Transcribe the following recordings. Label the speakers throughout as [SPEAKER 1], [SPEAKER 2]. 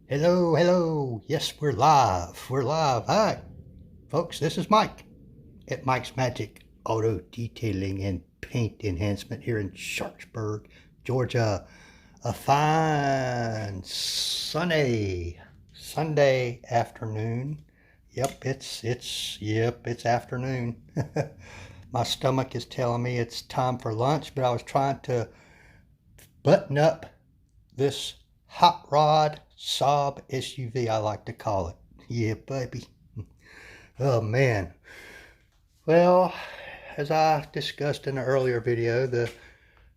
[SPEAKER 1] Hello, hello. Yes, we're live. We're live. Hi, folks. This is Mike at Mike's Magic Auto Detailing and Paint Enhancement here in Sharpsburg, Georgia. A fine Sunday afternoon. Yep, it's afternoon. My stomach is telling me it's time for lunch, but I was trying to button up this Hotrod Saab SUV, I like to call it. Yeah, baby. Oh, man. Well, as I discussed in an earlier video, the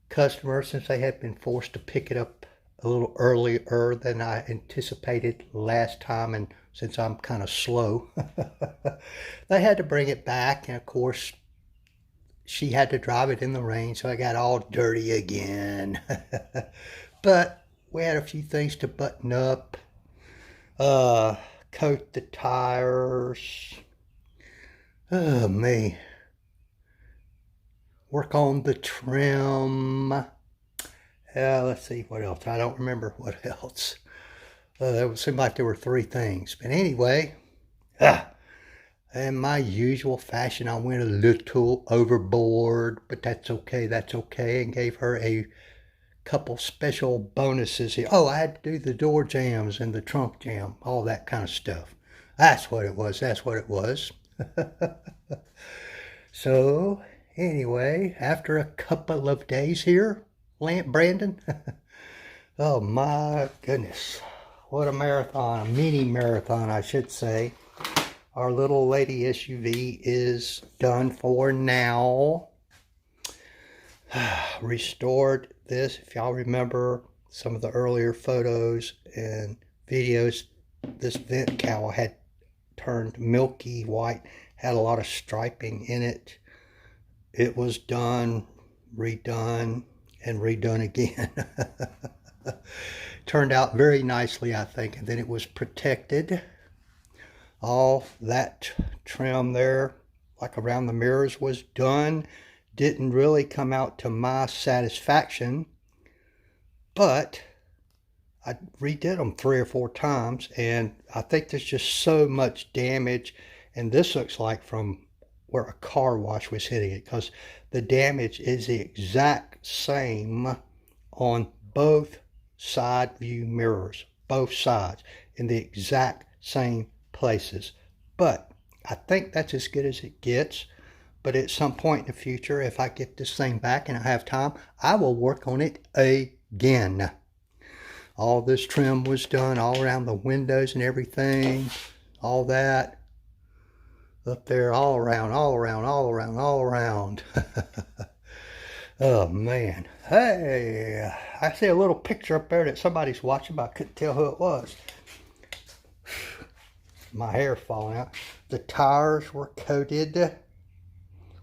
[SPEAKER 1] customer, since they had been forced to pick it up a little earlier than I anticipated last time, and since I'm kind of slow, they had to bring it back. And of course, she had to drive it in the rain, so I got all dirty again. But we had a few things to button up, coat the tires, oh man, work on the trim. Let's see what else. I don't remember what else. It seemed like there were three things. But anyway, in my usual fashion, I went a little overboard, but that's okay. That's okay. And gave her a couple special bonuses here. Oh, I had to do the door jams and the trunk jam, all that kind of stuff. That's what it was. That's what it was. So, anyway, after a couple of days here, Brandon, oh my goodness, what a marathon, a mini marathon, I should say. Our little lady SUV is done for now. Restored this. If y'all remember some of the earlier photos and videos, this vent cowl had turned milky white, had a lot of striping in it. It was done, redone, and redone again. Turned out very nicely, I think, and then it was protected. All that trim there, like around the mirrors, was done. Didn't really come out to my satisfaction, but I redid them 3 or 4 times, and I think there's just so much damage. And this looks like from where a car wash was hitting it, because the damage is the exact same on both side view mirrors, both sides, in the exact same places. But I think that's as good as it gets. But at some point in the future, if I get this thing back and I have time, I will work on it again. All this trim was done all around the windows and everything. All that. Up there, all around, all around, all around, all around. Oh, man. Hey, I see a little picture up there that somebody's watching, but I couldn't tell who it was. My hair falling out. The tires were coated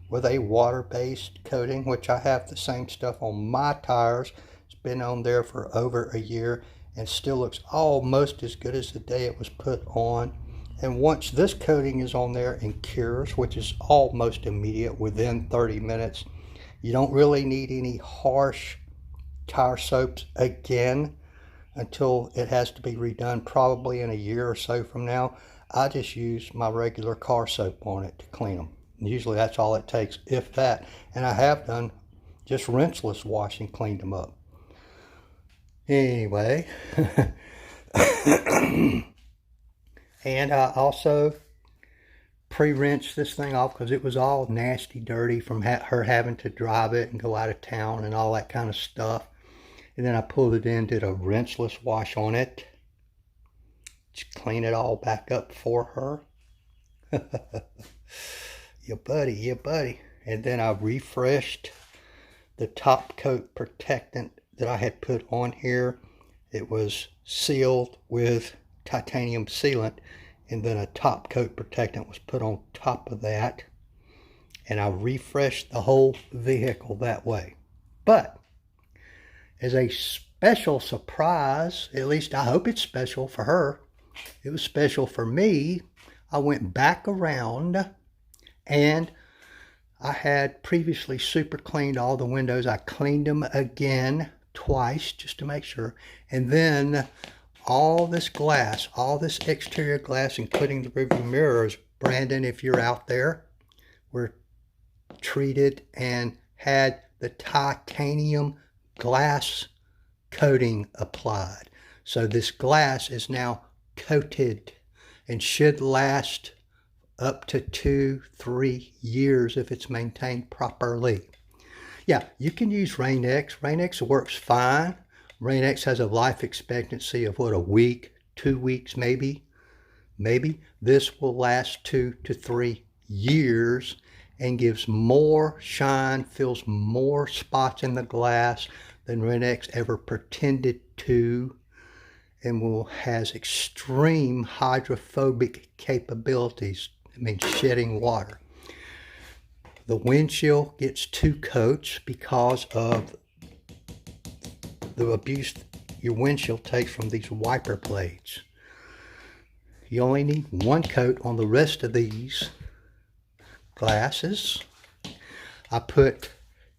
[SPEAKER 1] with a water-based coating, which I have the same stuff on my tires. It's been on there for over a year and still looks almost as good as the day it was put on. And once this coating is on there and cures, which is almost immediate, within 30 minutes, you don't really need any harsh tire soaps again until it has to be redone, probably in a year or so from now. I just use my regular car soap on it to clean them. Usually that's all it takes, if that. And I have done just rinseless wash and cleaned them up. Anyway, and I also pre-rinsed this thing off because it was all nasty, dirty from her having to drive it and go out of town and all that kind of stuff. And then I pulled it in, did a rinseless wash on it. Just clean it all back up for her. Yeah, buddy, yeah, buddy. And then I refreshed the top coat protectant that I had put on here. It was sealed with titanium sealant, and then a top coat protectant was put on top of that. And I refreshed the whole vehicle that way. But as a special surprise, at least I hope it's special for her, it was special for me, I went back around and I had previously super cleaned all the windows. I cleaned them again twice just to make sure. And then all this glass, all this exterior glass, including the rearview mirrors, Brandon, if you're out there, were treated and had the titanium glass coating applied. So this glass is now coated and should last up to 2-3 years if it's maintained properly. Yeah, you can use Rain-X. Rain-X works fine. Rain-X has a life expectancy of what, a week, 2 weeks maybe. This will last 2 to 3 years and gives more shine, fills more spots in the glass than Rain-X ever pretended to, and has extreme hydrophobic capabilities. It means shedding water. The windshield gets 2 coats because of the abuse your windshield takes from these wiper blades. You only need 1 coat on the rest of these glasses. I put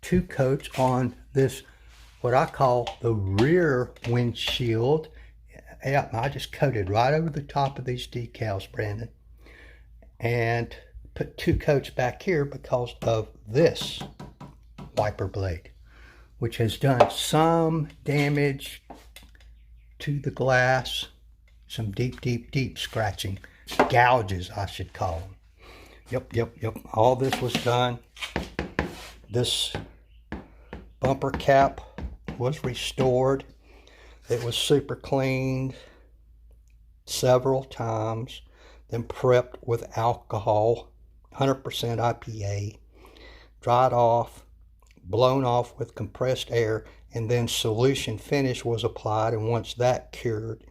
[SPEAKER 1] 2 coats on this, what I call the rear windshield. I just coated right over the top of these decals, Brandon, and put 2 coats back here because of this wiper blade, which has done some damage to the glass, some deep scratching, gouges I should call them. Yep. All this was done. This bumper cap was restored. It was super cleaned several times, then prepped with alcohol, 100% IPA, dried off, blown off with compressed air, and then solution finish was applied. And once that cured,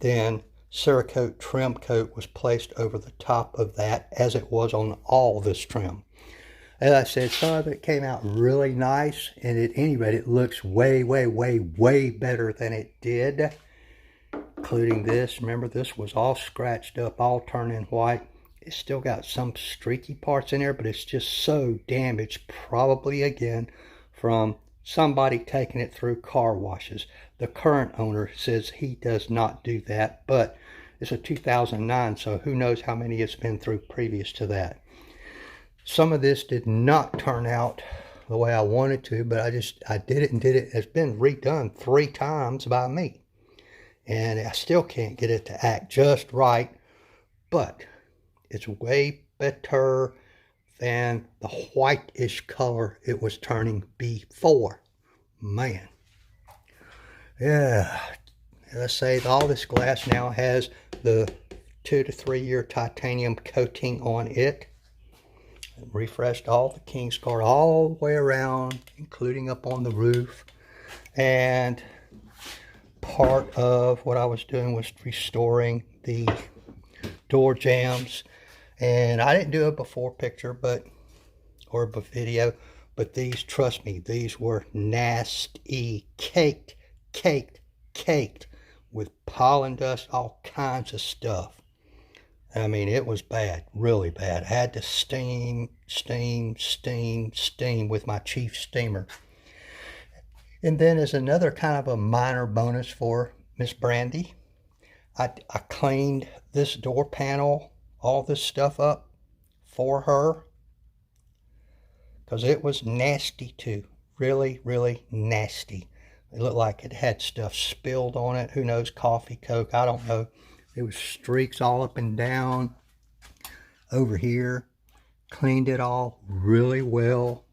[SPEAKER 1] then Cerakote trim coat was placed over the top of that, as it was on all this trim. As I said, some of it came out really nice, and at any rate, it looks way better than it did, including this. Remember, this was all scratched up, all turning white. It's still got some streaky parts in there, but it's just so damaged, probably again from somebody taking it through car washes. The current owner says he does not do that, but it's a 2009, so who knows how many it's been through previous to that. Some of this did not turn out the way I wanted to, but I did it. It's been redone 3 times by me, and I still can't get it to act just right, but it's way better than the whitish color it was turning before. Man. Yeah. Let's say all this glass now has the 2 to 3 year titanium coating on it. Refreshed all the Kingsguard all the way around, including up on the roof. And part of what I was doing was restoring the door jambs. And I didn't do a before picture, or a video, but these, trust me, these were nasty, caked with pollen dust, all kinds of stuff. I mean, it was bad, really bad. I had to steam with my Chief steamer. And then as another kind of a minor bonus for Miss Brandy, I cleaned this door panel, all this stuff up for her, because it was nasty too. Really nasty. It looked like it had stuff spilled on it. Who knows, coffee, Coke, I don't know. There was streaks all up and down over here. Cleaned it all really well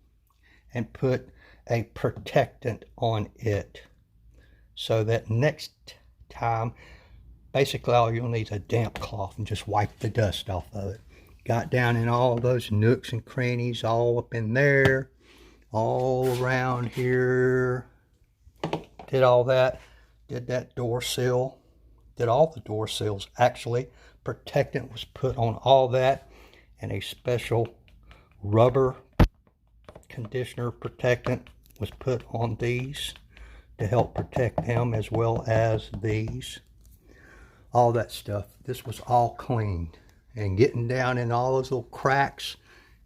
[SPEAKER 1] and put a protectant on it so that next time, basically all you'll need is a damp cloth and just wipe the dust off of it. Got down in all those nooks and crannies, all up in there, all around here. Did all that. Did that door sill. Did all the door sills actually. Protectant was put on all that, and a special rubber conditioner protectant was put on these to help protect them, as well as these. All that stuff. This was all cleaned. And getting down in all those little cracks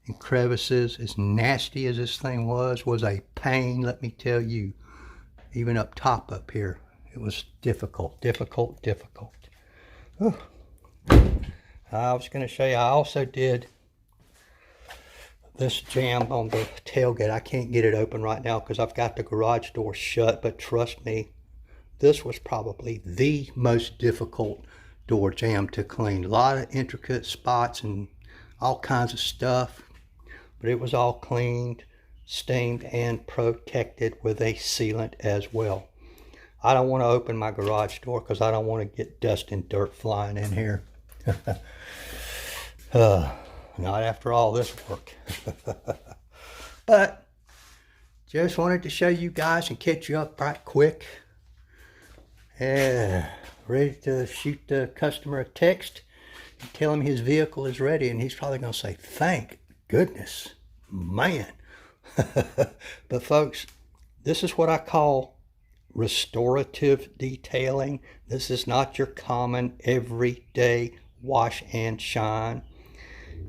[SPEAKER 1] and crevices, as nasty as this thing was a pain, let me tell you. Even up top up here. It was difficult. Whew. I was going to show you, I also did this jamb on the tailgate. I can't get it open right now because I've got the garage door shut, but trust me, this was probably the most difficult door jamb to clean. A lot of intricate spots and all kinds of stuff, but it was all cleaned, steamed, and protected with a sealant as well. I don't want to open my garage door because I don't want to get dust and dirt flying in here. Not after all this work. But just wanted to show you guys and catch you up right quick. Ready to shoot the customer a text and tell him his vehicle is ready, and he's probably going to say, thank goodness, man. But folks, this is what I call restorative detailing. This is not your common everyday wash and shine.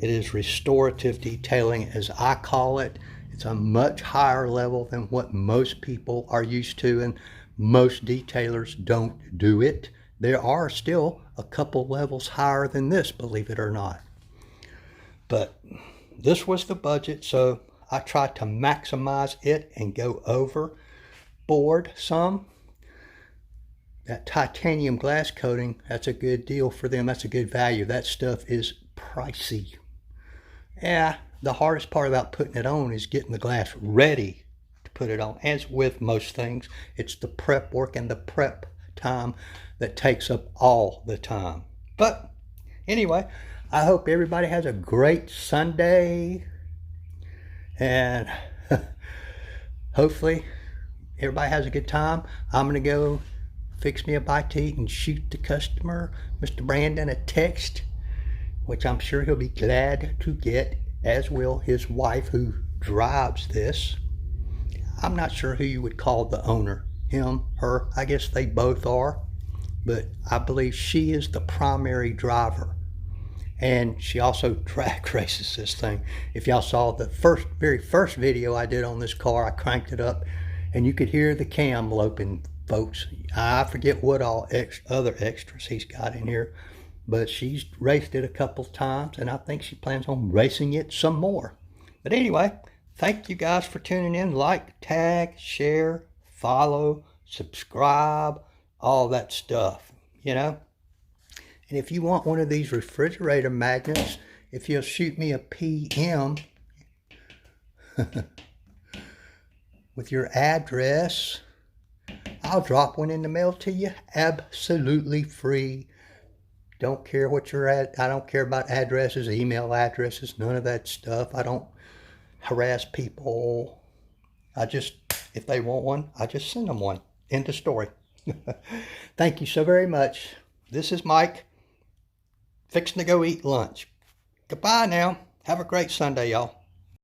[SPEAKER 1] It is restorative detailing, as I call it. It's a much higher level than what most people are used to, and most detailers don't do it. There are still a couple levels higher than this, believe it or not. But this was the budget, so I tried to maximize it and go overboard some. That titanium glass coating, that's a good deal for them. That's a good value. That stuff is pricey. Yeah, the hardest part about putting it on is getting the glass ready to put it on. As with most things, it's the prep work and the prep time that takes up all the time. But anyway, I hope everybody has a great Sunday, and hopefully everybody has a good time. I'm going to go fix me a bite to eat and shoot the customer, Mr. Brandon, a text, which I'm sure he'll be glad to get, as will his wife, who drives this. I'm not sure who you would call the owner, him, her. I guess they both are, but I believe she is the primary driver. And she also drag races this thing. If y'all saw the very first video I did on this car, I cranked it up and you could hear the cam loping, folks. I forget what all other extras he's got in here, but she's raced it a couple times, and I think she plans on racing it some more. But anyway, thank you guys for tuning in. Like, tag, share, follow, subscribe, all that stuff, you know. And if you want one of these refrigerator magnets, if you'll shoot me a PM with your address, I'll drop one in the mail to you absolutely free. Don't care what you're at. I don't care about addresses, email addresses, none of that stuff. I don't harass people. I just, if they want one, I just send them one. End of story. Thank you so very much. This is Mike, fixing to go eat lunch. Goodbye now. Have a great Sunday, y'all.